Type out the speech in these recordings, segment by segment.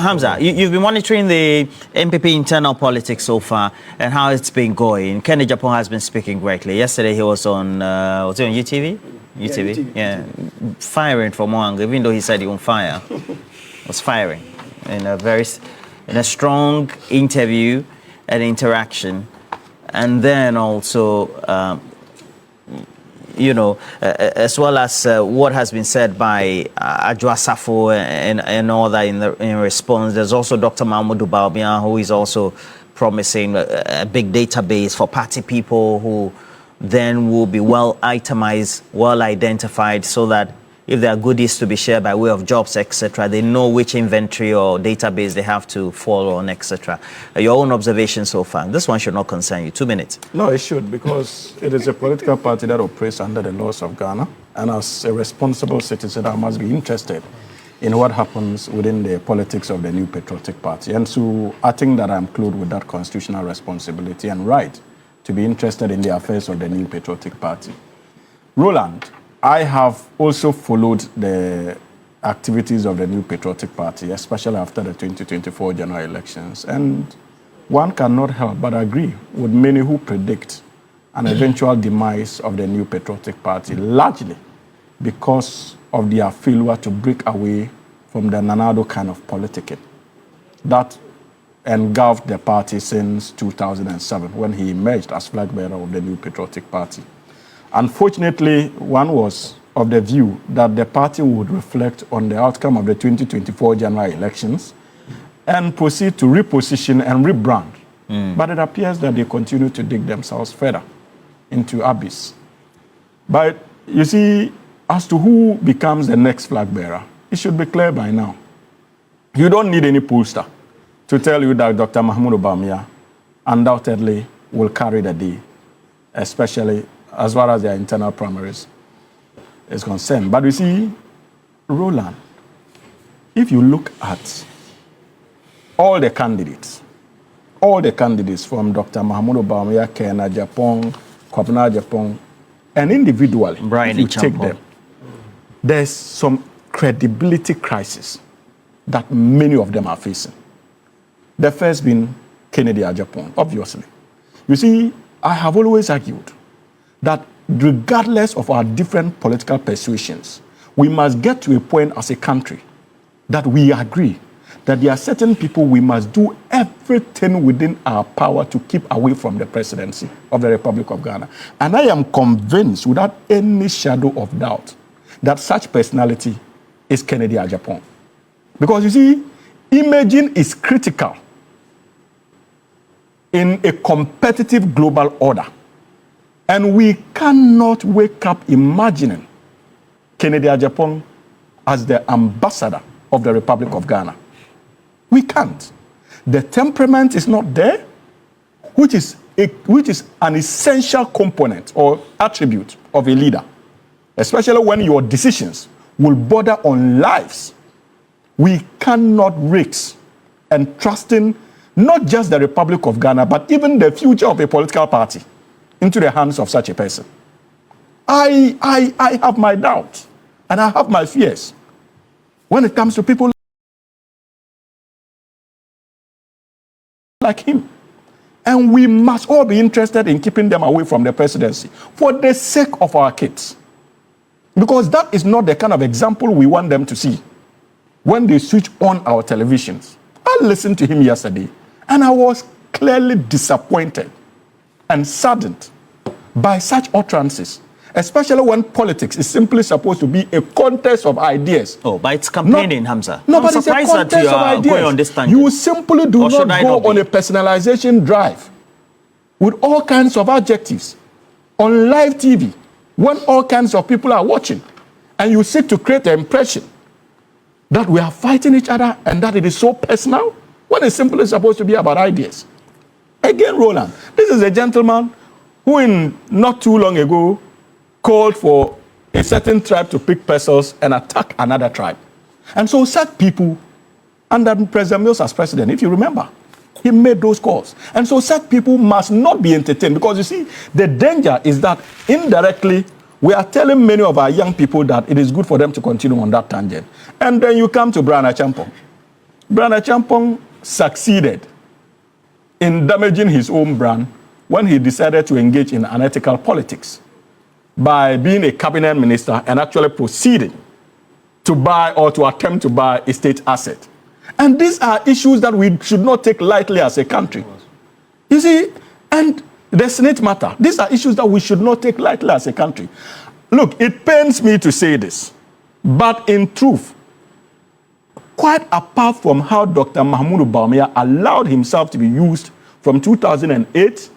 Hamza, you've been monitoring the MPP internal politics so far and how it's been going. Kennedy Agyapong has been speaking greatly. Yesterday he was on, was it on UTV? UTV, yeah. Firing from one angle, even though he said he won't fire. Was firing in a strong interview and interaction. And then also, you know, as well as what has been said by Adjo Asafo and all that in response. There's also Dr. Mahamadu Bawumia, who is also promising a big database for party people who then will be well itemized, well identified, so that if there are goodies to be shared by way of jobs, etc., they know which inventory or database they have to follow on, etc. Your own observation so far. This one should not concern you. 2 minutes. No, it should, because it is a political party that operates under the laws of Ghana. And as a responsible citizen, I must be interested in what happens within the politics of the New Patriotic Party. And so I think that I'm clothed with that constitutional responsibility and right to be interested in the affairs of the New Patriotic Party. Roland, I have also followed the activities of the New Patriotic Party, especially after the 2024 general elections. And one cannot help but agree with many who predict an eventual demise of the New Patriotic Party, largely because of their failure to break away from the Nanado kind of politicking that engulfed the party since 2007, when he emerged as flag bearer of the New Patriotic Party. Unfortunately, one was of the view that the party would reflect on the outcome of the 2024 general elections and proceed to reposition and rebrand. But it appears that they continue to dig themselves further into abyss. But you see, as to who becomes the next flag bearer, it should be clear by now. You don't need any pollster to tell you that Dr. Mahamadu Bawumia undoubtedly will carry the day, especially as far as their internal primaries is concerned. But you see, Roland, if you look at all the candidates from Dr. Mahamadu Bawumia, Ken Agyapong, Kwabena Agyapong, and individually, if you take them, there's some credibility crisis that many of them are facing. The first being Kennedy Agyapong, obviously. You see, I have always argued that regardless of our different political persuasions, we must get to a point as a country that we agree that there are certain people we must do everything within our power to keep away from the presidency of the Republic of Ghana. And I am convinced, without any shadow of doubt, that such personality is Kennedy Agyapong. Because you see, imaging is critical in a competitive global order. And we cannot wake up imagining Kennedy Agyapong as the ambassador of the Republic of Ghana. We can't. The temperament is not there, which is an essential component or attribute of a leader, especially when your decisions will border on lives. We cannot risk entrusting not just the Republic of Ghana, but even the future of a political party into the hands of such a person. I have my doubts and I have my fears when it comes to people like him. And we must all be interested in keeping them away from the presidency for the sake of our kids. Because that is not the kind of example we want them to see when they switch on our televisions. I listened to him yesterday and I was clearly disappointed and saddened by such utterances, especially when politics is simply supposed to be a contest of ideas. Oh, but it's campaigning, Hamza. No, but it's a contest of ideas. You simply do not go on a personalization drive with all kinds of adjectives on live TV when all kinds of people are watching, and you seek to create the impression that we are fighting each other and that it is so personal when it's simply supposed to be about ideas. Again, Roland, this is a gentleman who not too long ago called for a certain tribe to pick pesos and attack another tribe. And so such people, under President Mills as president, if you remember, he made those calls. And so such people must not be entertained, because you see, the danger is that indirectly we are telling many of our young people that it is good for them to continue on that tangent. And then you come to Brian Achampong. Bawumia Agyapong succeeded in damaging his own brand when he decided to engage in unethical politics by being a cabinet minister and actually proceeding to buy or to attempt to buy a state asset. And these are issues that we should not take lightly as a country. You see, and the Senate matter, these are issues that we should not take lightly as a country. Look, it pains me to say this, but in truth, quite apart from how Dr. Mahamadu Bawumia allowed himself to be used from 2008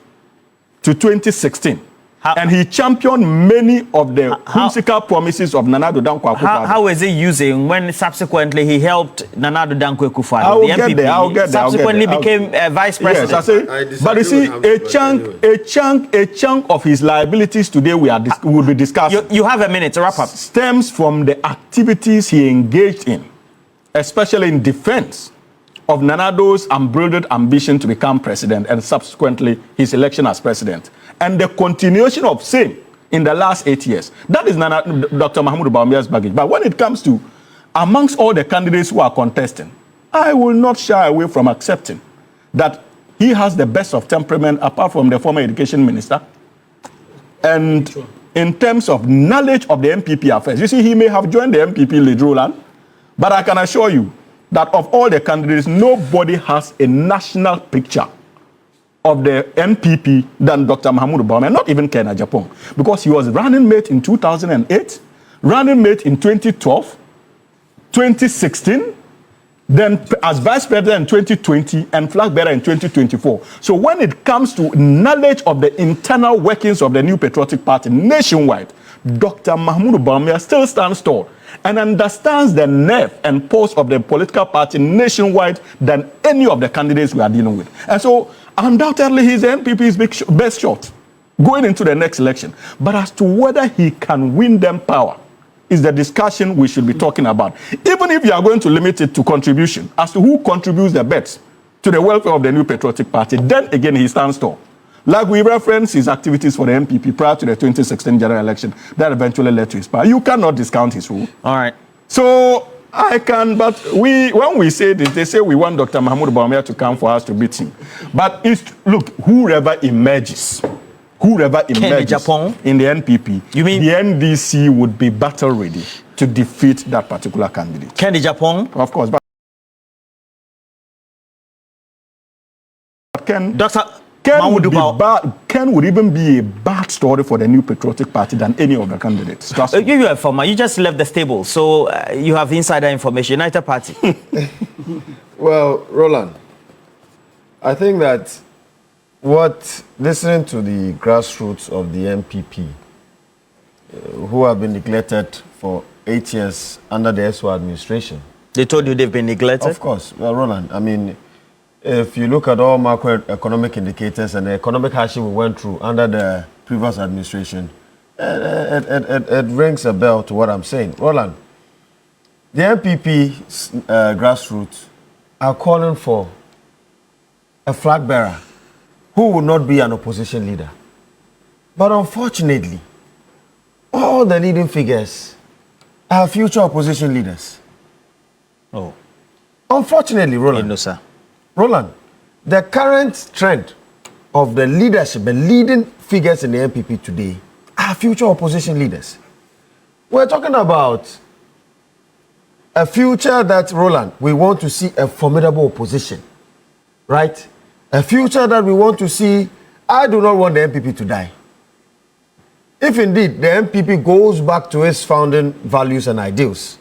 to 2016, and he championed many of the whimsical promises of Nana Addo Dankwa Akufo Addo. How is he using when subsequently he helped Nana Addo Dankwa Akufo Addo, I will the get MPP, there, I'll get there, subsequently became vice president? Yes, I say, but you see, a chunk of his liabilities today will be discussed. You have a minute to wrap up. Stems from the activities he engaged in, especially in defense of Nana Addo's unbridled ambition to become president and subsequently his election as president. And the continuation of same in the last 8 years. That is Dr. Mahamadu Bawumia's baggage. But when it comes to amongst all the candidates who are contesting, I will not shy away from accepting that he has the best of temperament apart from the former education minister. And in terms of knowledge of the MPP affairs, you see, he may have joined the MPP lead Roland, but I can assure you that of all the candidates, nobody has a national picture of the MPP than Dr. Mahamadu Bawumia, not even Kennedy Agyapong, because he was running mate in 2008, running mate in 2012, 2016, then as vice president in 2020, and flag bearer in 2024. So when it comes to knowledge of the internal workings of the New Patriotic Party nationwide, Dr. Mahamadu Bawumia still stands tall and understands the nerve and pulse of the political party nationwide than any of the candidates we are dealing with. And so, undoubtedly, he's the NPP's best shot going into the next election. But as to whether he can win them power is the discussion we should be talking about. Even if you are going to limit it to contribution, as to who contributes the best to the welfare of the New Patriotic Party, then again he stands tall. Like we referenced his activities for the MPP prior to the 2016 general election that eventually led to his power. You cannot discount his role. All right. So I can, but when we say this, they say we want Dr. Mahamadu Bawumia to come for us to beat him. But look, whoever emerges in the NPP, you mean the NDC would be battle ready to defeat that particular candidate. Kennedy Agyapong? Of course. But Ken would even be a bad story for the New Patriotic Party than any of the candidates. You are former. You just left the stable, so you have insider information. United Party. Well, Roland, I think that listening to the grassroots of the MPP, who have been neglected for 8 years under the SO administration. They told you they've been neglected? Of course. Well, Roland, I mean, if you look at all macroeconomic indicators and the economic hardship we went through under the previous administration, it rings a bell to what I'm saying. Roland, the MPP grassroots are calling for a flag bearer who will not be an opposition leader. But unfortunately, all the leading figures are future opposition leaders. Oh. Unfortunately, Roland. No, sir. Roland, the current trend of the leadership, the leading figures in the MPP today are future opposition leaders. We're talking about a future that, Roland, we want to see a formidable opposition, right? A future that we want to see. I do not want the MPP to die. If indeed the MPP goes back to its founding values and ideals,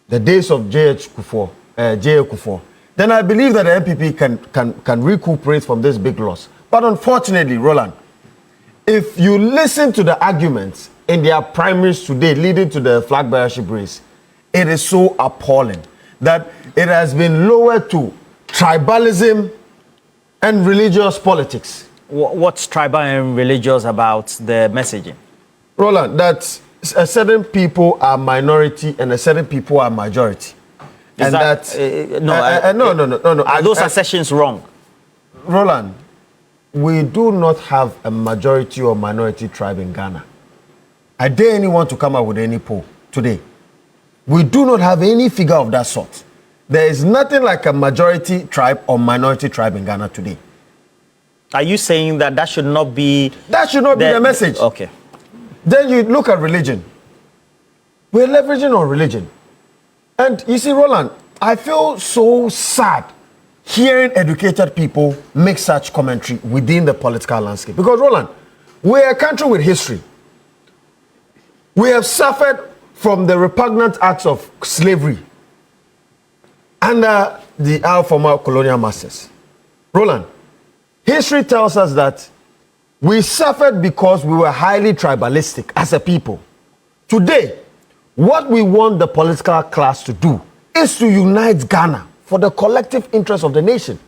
the days of J. Akufo, then I believe that the MPP can recuperate from this big loss. But unfortunately, Roland, if you listen to the arguments in their primaries today leading to the flag bearership race, it is so appalling that it has been lowered to tribalism and religious politics. What's tribal and religious about the messaging? Roland, that certain people are minority and certain people are majority. Is no. Are those assertions wrong? Roland, we do not have a majority or minority tribe in Ghana. I dare anyone to come up with any poll today. We do not have any figure of that sort. there is nothing like a majority tribe or minority tribe in Ghana today. Are you saying that should not be... That should not be the message. Okay. Then you look at religion. We're leveraging on religion. And you see, Roland, I feel so sad hearing educated people make such commentary within the political landscape. Because, Roland, we're a country with history. We have suffered from the repugnant acts of slavery under our former colonial masters. Roland, history tells us that we suffered because we were highly tribalistic as a people. Today, what we want the political class to do is to unite Ghana for the collective interest of the nation,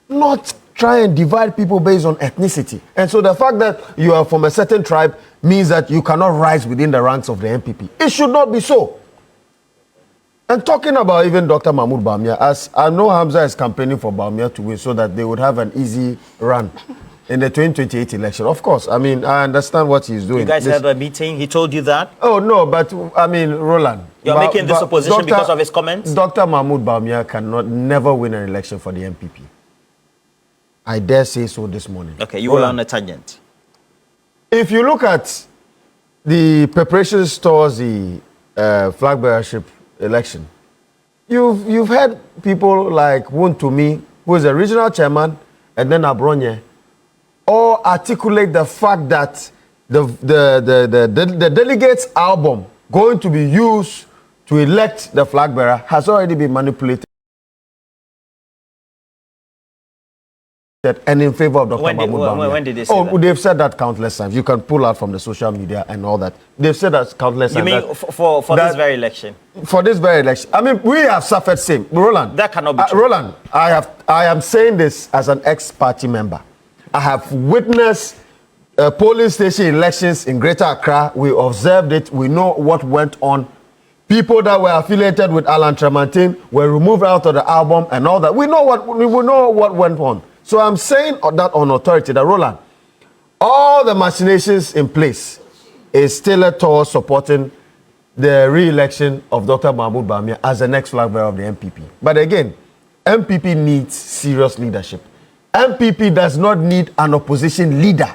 not try and divide people based on ethnicity. And so the fact that you are from a certain tribe means that you cannot rise within the ranks of the NPP. It should not be so. And talking about even Dr. Mahamadu Bawumia, as I know Hamza is campaigning for Bawumia to win so that they would have an easy run in the 2028 election. Of course, I mean, I understand what he's doing. You guys had a meeting, he told you that? Oh, no, but I mean, Roland. You're making this opposition because of his comments? Dr. Mahamadu Bawumia never win an election for the NPP. I dare say so this morning. Okay, you were on a tangent. If you look at the preparations towards the flag bearership election, you've had people like Wontumi, who is a regional chairman, and then Abronye, all articulate the fact that the delegates' album going to be used to elect the flag bearer has already been manipulated and in favor of Dr. Mahamadu Bawumia. When did they say that? Oh, they've said that countless times. You can pull out from the social media and all that. They've said that countless times. You mean for this very election? For this very election. I mean, we have suffered same. Roland. That cannot be true. Roland, I am saying this as an ex-party member. I have witnessed polling station elections in Greater Accra. We observed it. We know what went on. People that were affiliated with Alan Kyeremanteng were removed out of the album and all that. We know what went on. So I'm saying that on authority, that Roland, all the machinations in place is still towards supporting the re-election of Dr. Mahamadu Bawumia as the next flag bearer of the NPP. But again, NPP needs serious leadership. NPP does not need an opposition leader.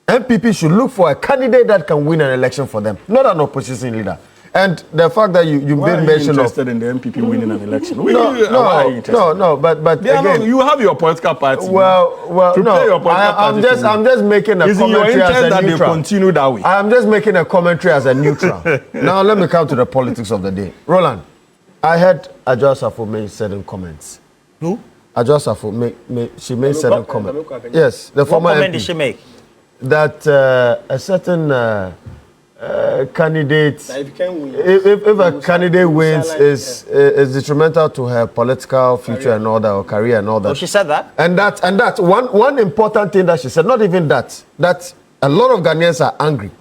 NPP should look for a candidate that can win an election for them, not an opposition leader. And the fact that you made mention of... interested in the NPP winning an election? No, but again... You have your political party. Well, no, I'm just making a commentary as a neutral. They continue that way. I'm just making a commentary as a neutral. Now, let me come to the politics of the day. Roland, I heard Adjo Asafo make certain comments. Who? Adjo Asafo, she made certain comments. Yes, the former What comment MP, did she make? That a certain... candidate, if a candidate wins, is detrimental to her political future and all that, or career and all that. Oh, she said that? And that one important thing that she said, not even that a lot of Ghanaians are angry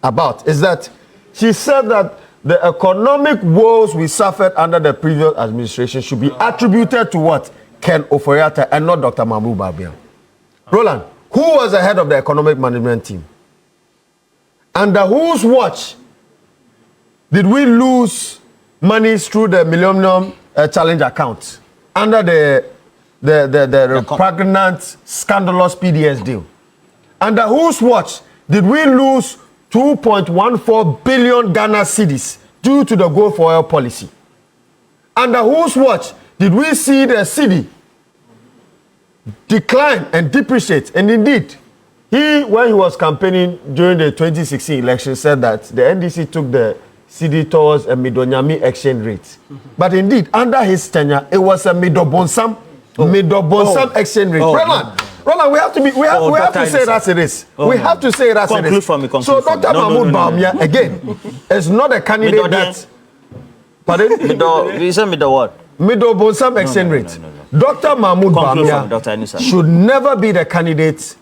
about, is that she said that the economic woes we suffered under the previous administration should be attributed to what? Ken Ofori Atta and not Dr. Mahamadu Bawumia. Roland, who was the head of the economic management team? Under whose watch did we lose money through the Millennium Challenge account? Under the repugnant, scandalous PDS deal. Under whose watch did we lose 2.14 billion Ghana cedis due to the gold for oil policy? Under whose watch did we see the cedi decline and depreciate? And indeed, when he was campaigning during the 2016 election, said that the NDC took the cedi towards a Midonyami exchange rate. But indeed, under his tenure, it was a Midobonsam exchange rate. Roland, we have to say it as it is. We have to say it as it is. So Dr. Mahamadu Bawumia, again, is not a candidate that... Pardon? You said Mido what? Midobonsam exchange rate. Dr. Mahamadu Bawumia should never be the candidate.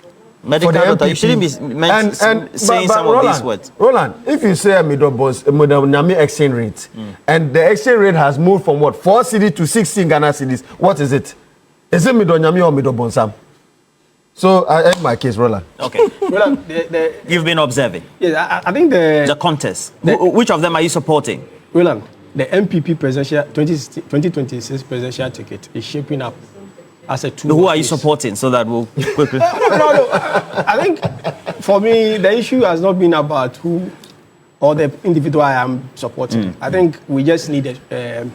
Medical doctor, you shouldn't be saying some of these words. Roland, if you say a Midonyami exchange rate, and the exchange rate has moved from what, 4 cedis to 16 Ghana cedis, what is it? Is it Midonyami or Midobonsam? So I end my case, Roland. Okay. Roland, you've been observing. Yes, I think the contest. Which of them are you supporting? Roland, the MPP presidential 2026 presidential ticket is shaping up as a two. Who are you supporting so that we'll quickly? No. I think for me, the issue has not been about who or the individual I am supporting. I think we just need a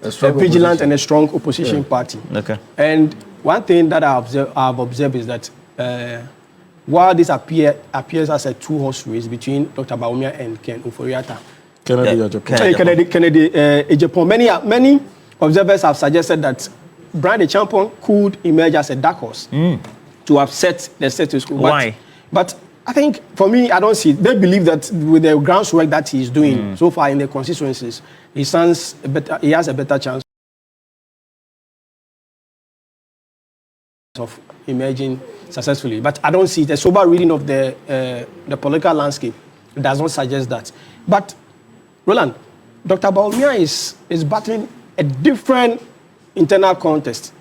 vigilant and a strong opposition party. Okay. And one thing that I've observed is that while this appears as a two-horse race between Dr. Bawumia and Ken Ofori Atta, Kennedy Agyapong. Many observers have suggested that Bawumia Campaign could emerge as a dark horse to upset the status quo. Why? But I think, for me, I don't see it. They believe that with the groundwork that he's doing so far in the constituencies, he has a better chance of emerging successfully. But I don't see it. A sober reading of the political landscape does not suggest that. But, Roland, Dr. Bawumia is battling a different internal contest.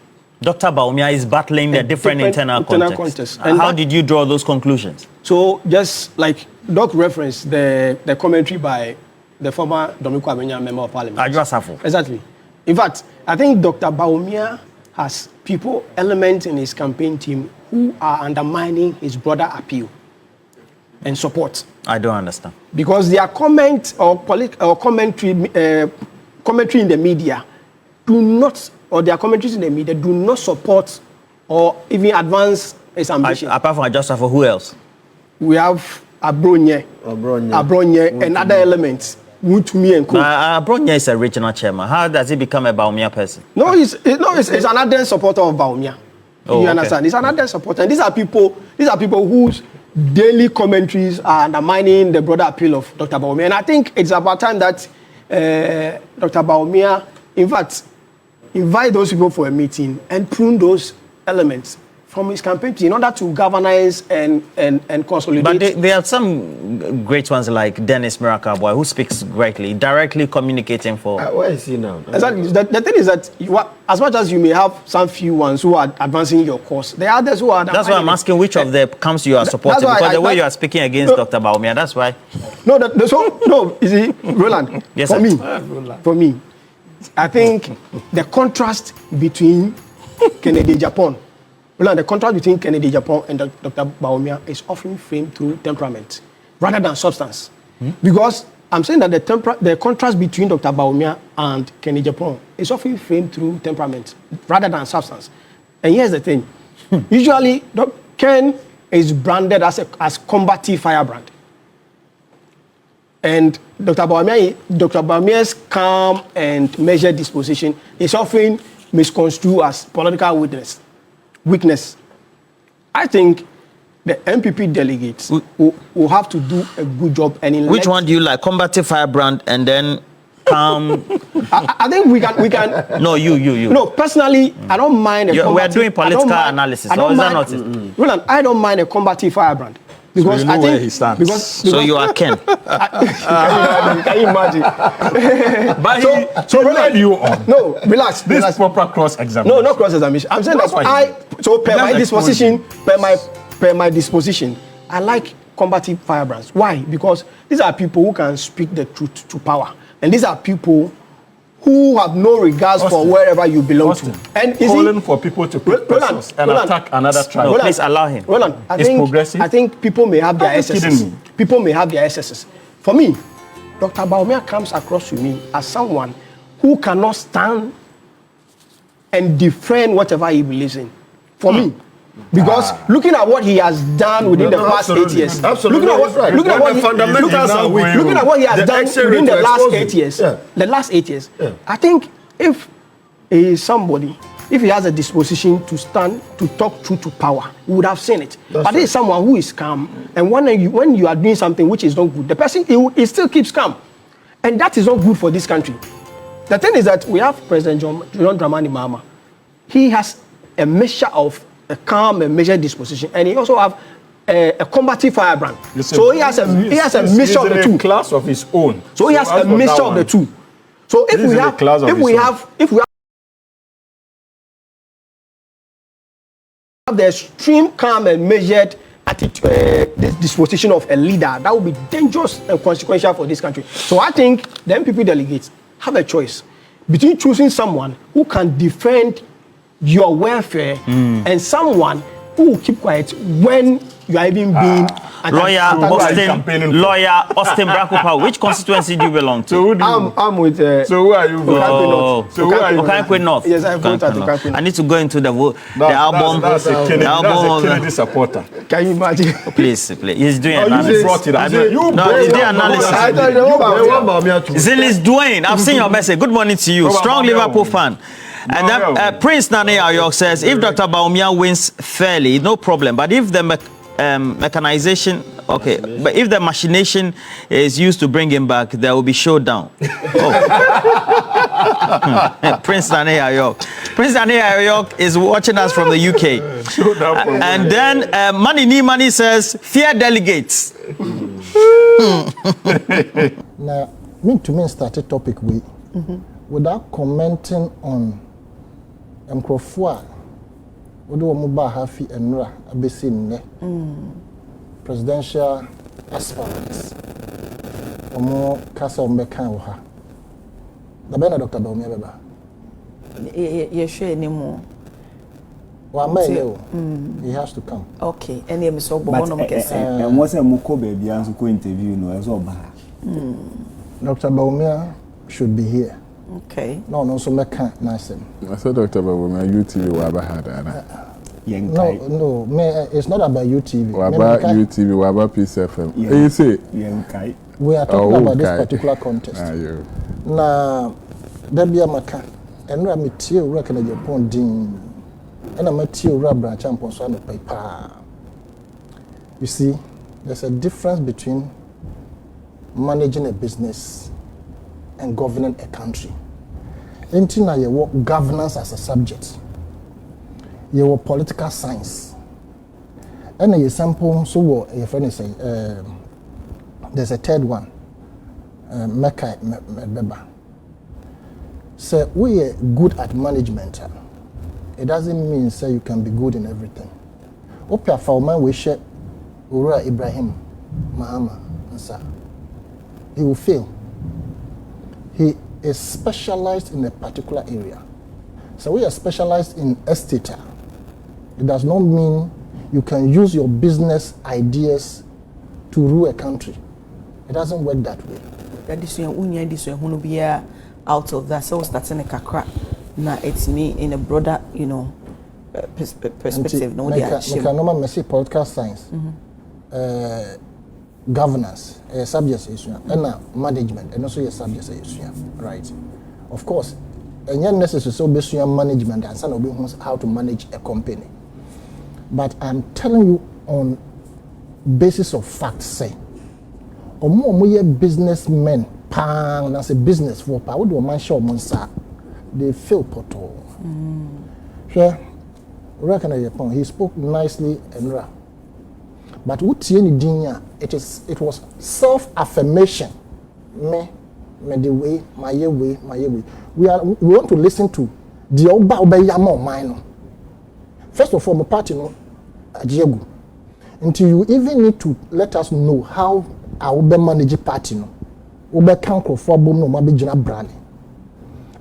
Dr. Bawumia is battling a different internal contest. And how did you draw those conclusions? So, just like Doc referenced the commentary by the former Kwabena member of parliament. Exactly. In fact, I think Dr. Bawumia has elements in his campaign team who are undermining his broader appeal and support. I don't understand. Because their comment or commentary in the media their commentaries in the media do not support or even advance his ambition. Apart from Adjustafo, who else? We have Abronye and other elements. Abronye is a regional chairman. How does he become a Bawumia person? No, he's another supporter of Bawumia. You understand? He's another supporter. And these are people whose daily commentaries are undermining the broader appeal of Dr. Bawumia. And I think it's about time that Dr. Bawumia, in fact, invite those people for a meeting and prune those elements from his campaign in order to galvanize and consolidate. But there are some great ones like Dennis Mirakaboy, who speaks greatly, directly communicating for... where is he now? Exactly. The thing is that as much as you may have some few ones who are advancing your cause, there are others who are... That's why I'm asking which of the camps you are supporting, because the way you are speaking against Dr. Bawumia, that's why... No, you see, Roland, yes, for me, I think the contrast between Kennedy Agyapong, the contrast between Kennedy Agyapong and Dr. Bawumia is often framed through temperament rather than substance. Because I'm saying that the contrast between Dr. Bawumia and Kennedy Agyapong is often framed through temperament rather than substance. And here's the thing. Usually, Ken is branded as combative firebrand. And Dr. Bawumia's calm and measured disposition is often misconstrued as political weakness. I think the MPP delegates will have to do a good job. And which one do you like? Combative firebrand and then calm? I think we can. No, you. No, personally, I don't mind. We are doing political analysis. Or is that not it? Roland, I don't mind a combative firebrand. Because so you know where he stands. Because so you are Ken. Can you imagine? But so Roland, you on? No, relax. This proper cross-examination. No, not cross-examination. I'm saying that per my disposition, I like combative firebrands. Why? Because these are people who can speak the truth to power, and these are people who have no regards for wherever you belong to. And calling for people to pick persons and attack another tribe. No, please allow him. Roland, I think people may have their excesses. People may have their excesses. For me, Dr. Bawumia comes across to me as someone who cannot stand and defend whatever he believes in. For me. Because looking at what he has done within the past 8 years, looking at what he has done within the last 8 years, I think if he is somebody, if he has a disposition to stand to talk truth to power, we would have seen it. But this is someone who is calm, and when you are doing something which is not good, the person he still keeps calm, and that is not good for this country. The thing is that we have President John Dramani Mahama. He has a mixture of a calm and measured disposition, and he also have a combative firebrand. So he has a mixture of the two. Class of his own. So he has a mixture of the two. So if we have the extreme calm and measured attitude, the disposition of a leader, that would be dangerous and consequential for this country. So I think the MPP delegates have a choice between choosing someone who can defend your welfare and someone who will keep quiet when you are even being Lawyer Austin Brakupa, which constituency do you belong to? So I'm with. So who are you? So who are you? Ukainkwe North. Yes, I vote at Ukainkwe. I need to go into the album. That's a Kennedy supporter. Can you imagine? Please. He's doing You analysis. brought it up. No, he's doing analysis. Zilis Dwayne, I've seen your message. Good morning to you. Strong Liverpool fan. And then Prince Nane says, if Dr. Bawumia wins fairly, no problem. But if the mechanization, but if the machination is used to bring him back, there will be showdown. Prince Nane Prince Nane is watching us from the UK. And then Money says, fear delegates. Now, to me started topic without commenting on Mkrofua, Odo Muba Hafi Enra Abesin presidential aspirants. Omo Kasa Ombeka Oha. The Bena Dr. Bawumia Beba. Sure anymore. He has to come. Okay, and him so Bono Kesa. And what's a Moko baby answer interview no as well. Dr. Bawumia should be here. Okay. No, so meka nasem. I said Dr. Bawumia UTV waba had No, it's not about UTV. Waba UTV, waba Peace FM. You say we are talking about this particular contest. Na Dabia Maka, and Ramiti Owusu Agyapong din, and Amati Owusu branch and Ponso paper. You see, there's a difference between managing a business and governing a country. Until now, you work governance as a subject. You work political science. And a sample, so what your friend is saying, there's a third one, Meka Beba. So we are good at management. It doesn't mean say you can be good in everything. Opia Fauman we share Ura Ibrahim Mahama Nsa. He will fail. He is specialized in a particular area. So we are specialized in estate. It does not mean you can use your business ideas to rule a country. It doesn't work that way. Out of that, so starting a kakra. Now it's me in a broader, perspective. No, the political science, governance, subject issue, and management, and also a subject issue, right? Of course, and not necessarily so based on management and some of how to manage a company. But I'm telling you on basis of facts, say, or more businessmen, pang, as a business for power, do man show monsa, they feel poto. Sure, he spoke nicely and raw. But what it was self-affirmation. Me the way, my way. We want to listen to the Oba Yamo Mino. First of all, my party no Ajiegu. Until you even need to let us know how our manage party no. Oba Kanko for Boom no Mabijina Brani.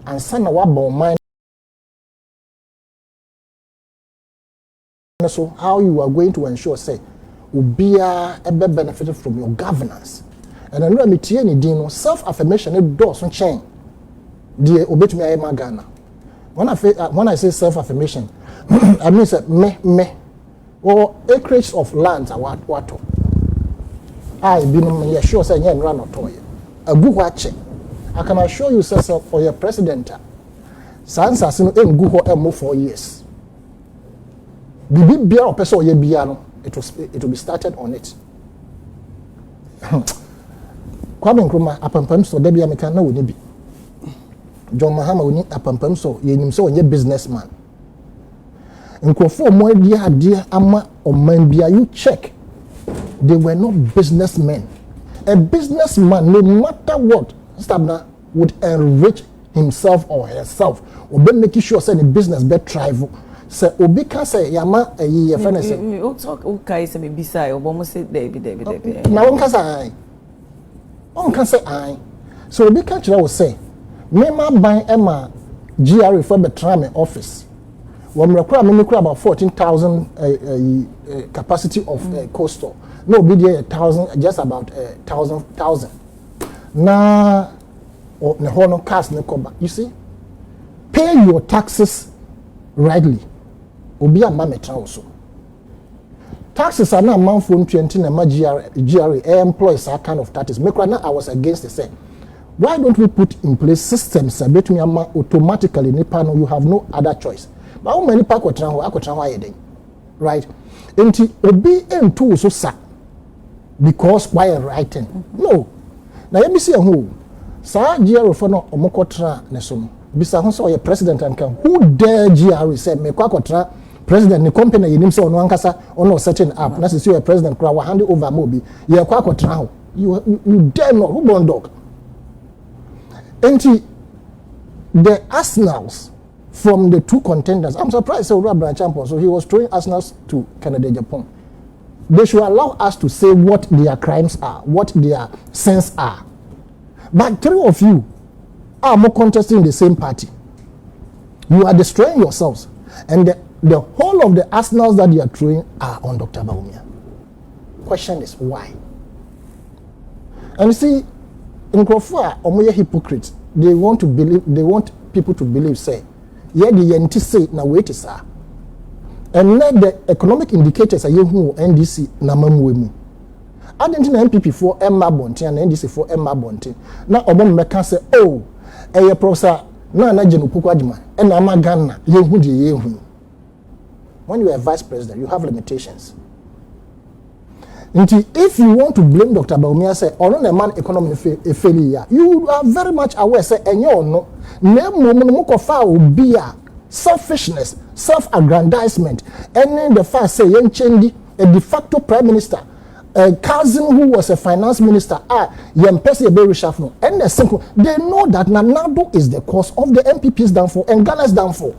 And son of Wabo Mine. So how you are going to ensure say Ubia ebe benefited from your governance. And I know me dino self-affirmation it does not change. The obetumi ayema Ghana. When I say self-affirmation, I mean say me or acreage of lands are what. I be sure say yen run otoye. A good watch. I can assure you say for your president. Sansa sino go for 4 years. Bibi bia o person ye bia no. It will be started on it. Kwame Nkrumah apampam so da bia meka na woni bi. John Mahama woni apampam so ye nim so onye businessman. Nkofo mo ade ama oman bia you check. They were not businessmen. A businessman, no matter what, Stabna would enrich himself or herself. Or be making sure say the business be thrive. Say obi ka say yama ye friend say o talk o kai say me bisa obo say David. Na won ka say I so obi ka kira wo say Mema ban Emma GRA for the tram office. When we require about 14,000 capacity of coastal. No, be there 1,000, just about 1,000. Na or the whole cast ne koba. You see, pay your taxes rightly. Obi a mametra also. Taxes are not amount for 20 na GRA employees are kind of taxes. Make right now I was against the same. Why don't we put in place systems that automatically you have no other choice? But how many park right? Enti obi ento so sa because why writing? No. Na you see who sa GRA for no omokotra ne so. Bisa ho so your president and can who dare GRA say me kwakotra president the company yinim say ono ankasa ono setting up na say your president kra wa hand over mobi ye kwakotra ho. You dare not who born dog. Enti the arsenals from the two contenders. I'm surprised Bawumia Campaign, so he was throwing arsenals to Kennedy Agyapong. They should allow us to say what their crimes are, what their sins are. But three of you are more contesting the same party. You are destroying yourselves. And the whole of the arsenals that you are throwing are on Dr. Bawumia. Question is why? And you see, in Kofa, omoye hypocrites. They want people to believe, say, yeah, the yenti say na wait is and let the economic indicators are you NDC na mamuemu. I didn't know MPP for Emma Bontin and NDC for Emma Bontin. Now Obama Meka say, oh, a professor na jenu pukwadima and amagana yehu di yehu. When you are vice president, you have limitations. If you want to blame Dr. Bawumia say or on a man economy failure, you are very much aware say enyo no be selfishness, self-aggrandizement, and the fact say a de facto prime minister, a cousin who was a finance minister, and the simple, they know that NAPO is the cause of the MPP's downfall and Ghana's downfall.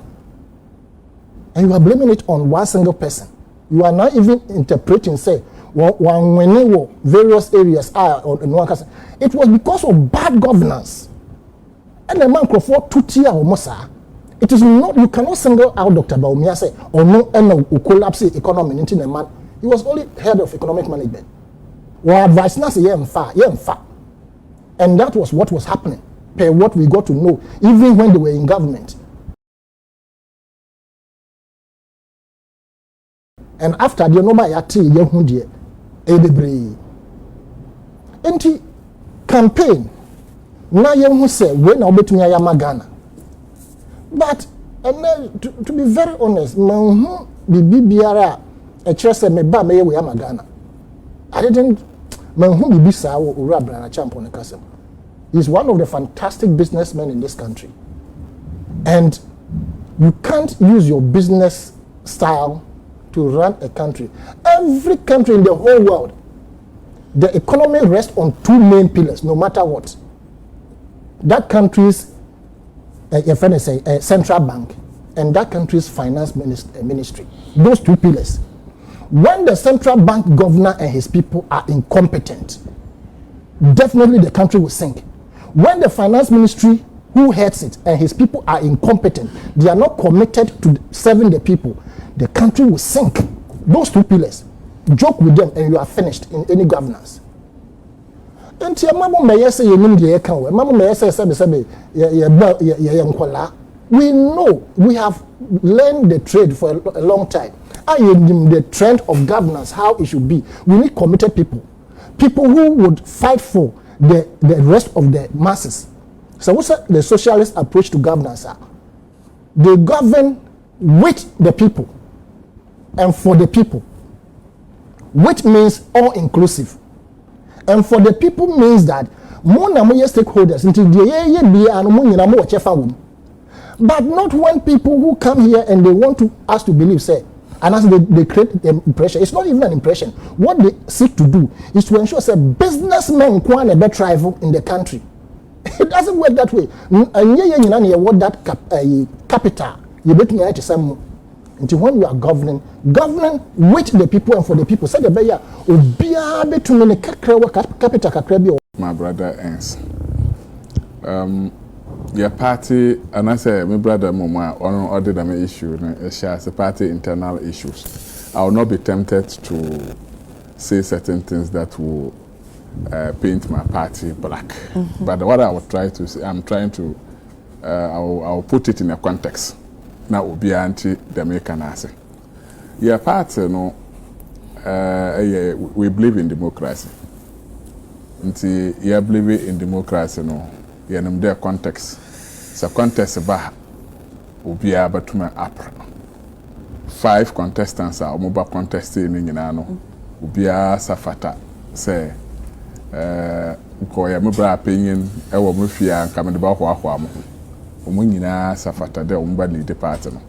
And you are blaming it on one single person. You are not even interpreting, say, when various areas are on one case. It was because of bad governance. And the man for 2 years or more. It is not, you cannot single out Dr. Bawumia say, or no, and collapse the economy into the man. He was only head of economic management. Well, advice now say, yeah, and that was what was happening, per what we got to know, even when they were in government. And after the number yati yehundie ebebre enti campaign na yehu say we na obetumi ayama Ghana. But to be very honest, manhu bibi biara e kire say me ba me ye we ama Ghana. I didn't manhu bibi sa wo Bawumia Campaign kasem. He's one of the fantastic businessmen in this country. And you can't use your business style to run a country. Every country in the whole world, the economy rests on 2 main pillars, no matter what. That country's central bank and that country's finance ministry. Those 2 pillars. When the central bank governor and his people are incompetent, definitely the country will sink. When the finance ministry who heads it and his people are incompetent, they are not committed to serving the people, the country will sink. Those 2 pillars. Joke with them and you are finished in any governance. And we know, we have learned the trade for a long time. The trend of governance, how it should be. We need committed people. People who would fight for the rest of the masses. So what's the socialist approach to governance? They govern with the people and for the people, which means all inclusive. And for the people means that more stakeholders until the but not when people who come here and they want to us to believe, say, and as they create the impression. It's not even an impression. What they seek to do is to ensure that businessmen can a better rival in the country. It doesn't work that way. And what that capital you bet me to some until when you are governing with the people and for the people. Say the beya obia betu capital. My brother ends. Your party, and I say, my brother Mama, or did an issue, shares the party internal issues. I will not be tempted to say certain things that will paint my party black. But what I will try to say, I'm trying to, I'll put it in a context. Now, will be anti the American answer. Your party, no, we believe in democracy. Until you believe in democracy, no. You know their context. So contest ba obi abatuma apra. 5 contestants are mobile contesting in no. Obi safata say ko ya mobile opinion e wo mfia nka me de ba hwa mo. Omo nyina safata de omba lead party no.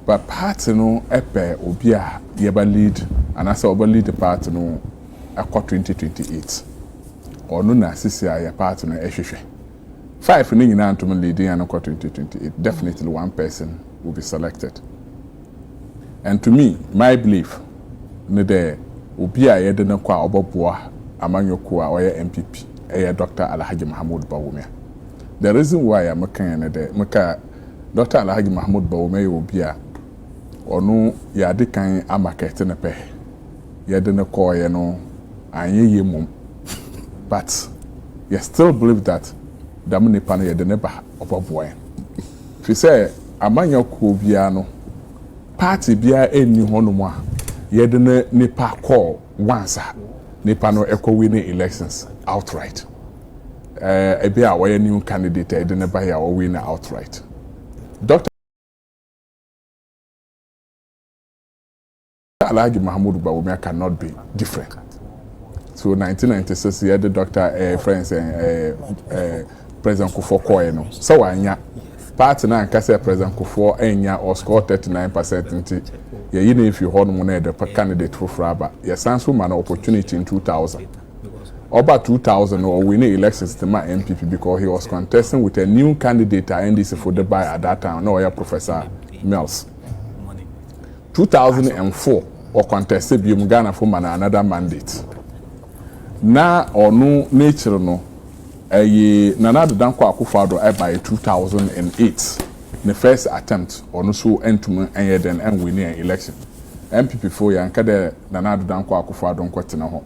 But party no epe obi a ye ba lead anasa oba lead party no akọ 2028. Ono na sisi ya party no ehwehwe. 5 in England to leading and 2028. Definitely one person will be selected. And to me, my belief, there will be a yedena kwa oboboa among your kwa or MPP, a Dr. Mahamadu Bawumia. The reason why I'm Dr. Mahamadu Bawumia will be a or no yadikan a market in a pay. Yedena kwa no, and ye mum. But you still believe that Damini Pana ye de neba oboboy. If you say amanya ko bia no party bia eni hono mo a ye de nipa call once nipa no eko win elections outright. E bia we new candidate e de neba ya o win outright. Dr. Mahamadu Bawumia cannot be different. So 1996 ye the Dr. friends President Akufo Koeno. So wanya party na nkase President Akufo enya or score 39% nti ye yine if you hold mo na the candidate for Fraba. Ye sanso man opportunity in 2000. About 2000 or winning elections to my MPP because he was contesting with a new candidate at NDC for the buy at that time. No, Professor Mills. 2004 or contested Ghana for another mandate. Na or no nature no. Nanado Danko Akufo Addo by 2008. The first attempt on so entum and then and winning an election. MPP for yankade Nanado Danko Akufo Addo nkwatina ho.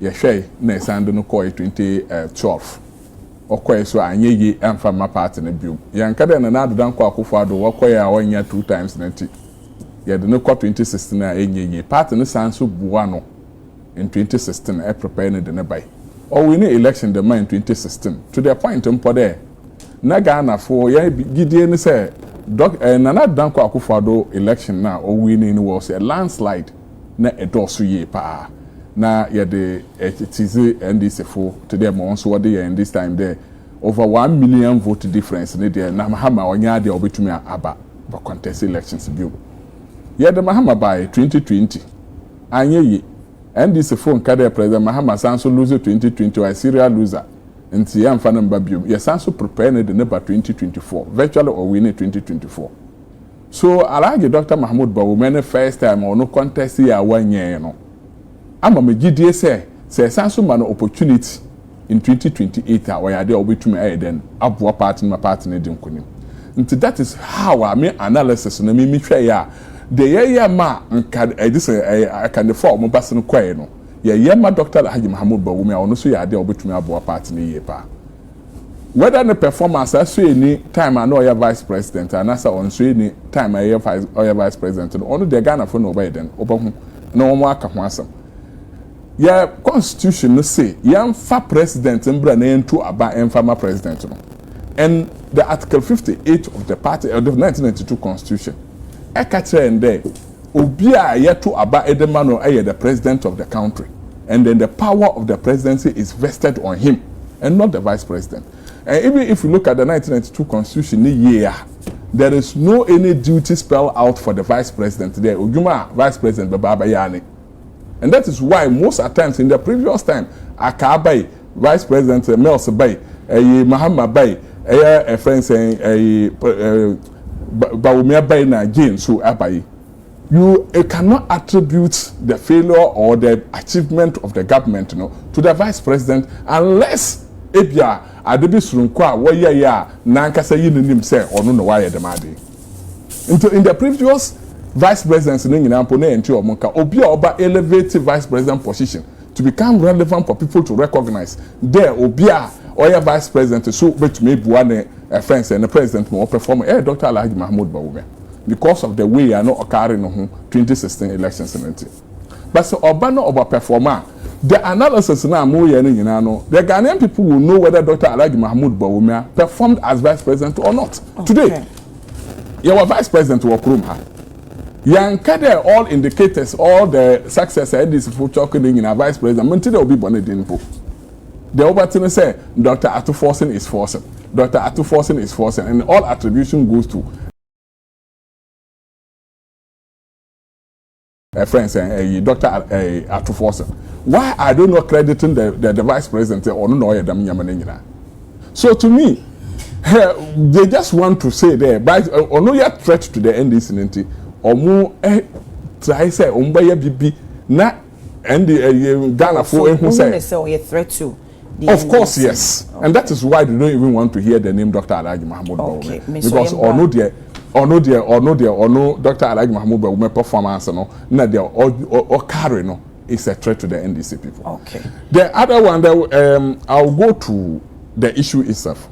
Ye hwe na esando no call 2012. Okoye so anye yi emfa ma party na biom. Yankade Nanado Danko Akufo Addo wakoye a wanya 2 times nanti. Ye de no call 2016 na enye yi party no sanso buwa no in 2016 e prepare ne de ne bai. Or we need election the in 2016 to the point there. Nagana for ya Gideon say Nana Danko Akufo Addo election now or winning was a landslide na edosu ye pa na ya de tizi NDC for today mo so what in this time there over 1 million vote difference in there na Mahama onya de obetumi aba contest elections bill. Ya de Mahama by 2020 anye ye NDC phone kada President Mahama Sanso lose 2020 a serial loser. Nti ya mfana mbabium. Ya Sanso prepare ne de neba 2024. Virtually or win 2024. So alage Dr. Mahamadu Bawumia first time or no contest ya 1 year no. Ama me gidie say Sanso man opportunity in 2028 or ya de obetumi aye den aboa party ma party ne din konim. Nti that is how I mean analysis na me hwe ya the year ma this I can form bass no kwai no ye ma Dr. Mahamadu Bawumia ono so ya de obetumi aboa party ne ye pa whether the performance aso any time I know your vice president and asa on so any time I your vice president no ono de Ghana for no by then obahu na omo aka ho asam ya constitution no say yam fa president mbra na entu aba emfama president no and the article 58 of the party of the 1992 constitution Ekatre and there, Obia yetu aba edemano aye the president of the country, and then the power of the presidency is vested on him, and not the vice president. And even if you look at the 1992 constitution, there is no any duty spelled out for the vice president there. Uguma vice president Baba Yani, and that is why most at times in the previous time, Akabai vice president Mills Bay, Mahama Bay, a friend saying Bawumia by na again so abai you cannot attribute the failure or the achievement of the government to the vice president unless ebia adebi surunko a woye ya na nkasa yi nim say ono no waye dem ade in the previous vice presidents no nyina mpo na enti omonka obi a oba elevate vice president position to become relevant for people to recognize there obi a oya vice president so betumi bua ne friends and the president mo perform Dr. Alhaji Mahamadu Bawumia because of the way I know occurring no 2016 elections in it. But so oba no oba performer the analysis na mo ye no nyina no the Ghanaian people will know whether Dr. Alhaji Mahamadu Bawumia performed as vice president or not. Okay. Today your vice president wa krom ha yanka there all indicators all the success NDC for talking in a vice president mentally obi bone din po the overton say Dr. Ato Forson is Forson. Dr. Ato Forson is Forson, and all attribution goes to friends and Dr. Ato Forson. Why I don't know crediting the vice president or no? So to me, they just want to say there, but or no yet threat to the NDC or more try say bibi na Ghana for who say a threat to. Of course, yes. Okay. And that is why they don't even want to hear the name Dr. Alhaji Mahamadu Bawumia. Because or no Dr. Alhaji Mahamadu Bawumia performance no there or carry no is a threat to the NDC people. Okay. The other one that I'll go to the issue itself.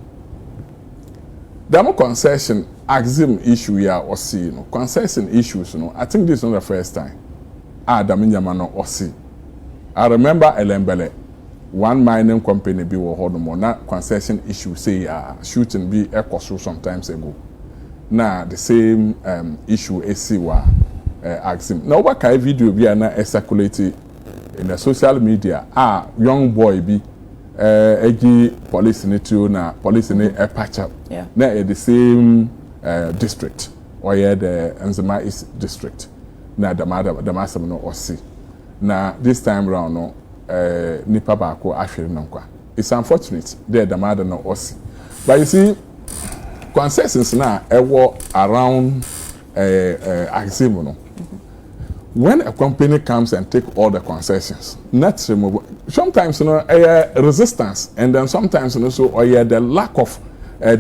The more concession axim issue here or see concession issues I think this is not the first time. Or see. I remember Elembele. One mining company be wo na concession issue say shooting be echo sometimes ago. Now the same issue wa axim. Now what kind of video be na circulate in the social media young boy be egi police in it na police in a patch up. Yeah. Na the same district or the Nzema East district. Na the master no osi. Na this time round no nipa baako ahwere nankwa. It's unfortunate there the mother no osi. But you see concessions now around Aximo no. When a company comes and take all the concessions, not remove sometimes resistance and then sometimes also the lack of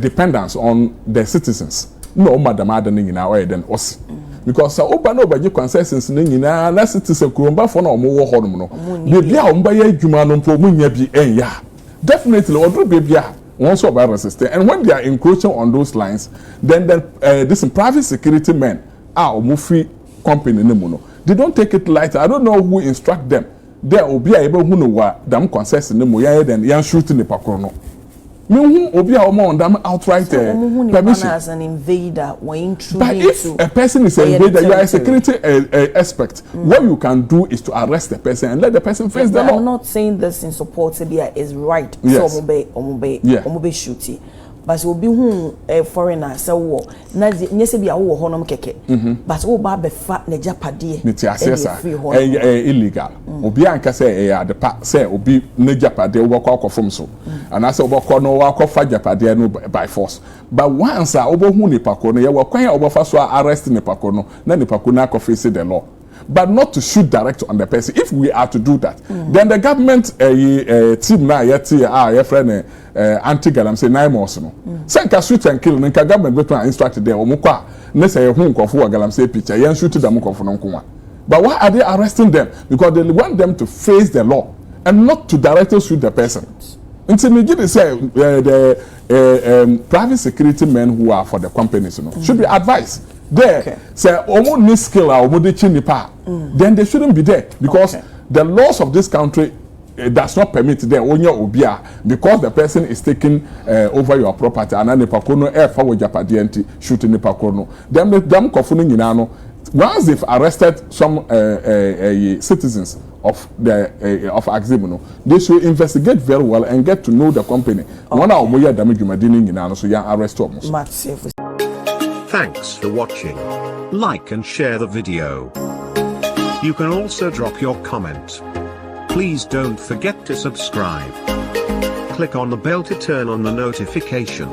dependence on the citizens. No madam adani na then osi. Because open over the concessions na na citizen kurumba for no mo wo hodom no baby a omba ya adwuma no mpo munya bi enya definitely odro baby a won so by resistant and when they are encroaching on those lines then this private security men free company no no they don't take it light. I don't know who instruct them there obi a ebe hu no wa dam concession no mo ya then yan shooting the pakoro no me obi a on them outright permission as an invader when but if a person is an invader you are a security expert what you can do is to arrest the person and let the person face the law. I'm not saying this in support Sebia is right. Yes. So omobe shooty but obi hu a foreigner say wo na nyese bia wo honom keke but wo ba be fa na japade illegal obi anka say the pa say obi na japade wo kwa from so and I say wo no wa fa japade no by force but once obo hu ni pako no ye wo kwan obo fa so arrest ni pako no na ni pako na face the law but not to shoot direct on the person. If we are to do that, then the government team na your friend anti-galamsey 9 months no. Senka shoot and kill, nka government go to instruct there. Omukwa ne say hu nkofo galamsey picture. Yen shoot them nkofo no nko. But why are they arresting them? Because they want them to face the law and not to directly shoot the person. Until me give say the private security men who are for the companies, should be advised. There, say omo ni skill omo de chinipa, then they shouldn't be there because the laws of this country does not permit there onye obia because the person is taking over your property and an pakono for japade anti shooting the pakono. Them kofuno nyina no once they've arrested some citizens of the of Aximo, they should investigate very well and get to know the company. One of omo ya damage madini nyina no so ya arrest almost. Thanks for watching. Like and share the video. You can also drop your comment. Please don't forget to subscribe. Click on the bell to turn on the notification.